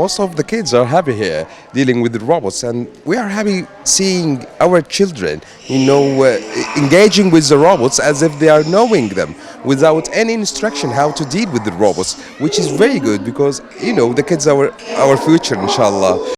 most of the kids are happy here dealing with the robots, and we are happy seeing our children, engaging with the robots as if they are knowing them without any instruction how to deal with the robots, which is very good because the kids are our future, inshallah.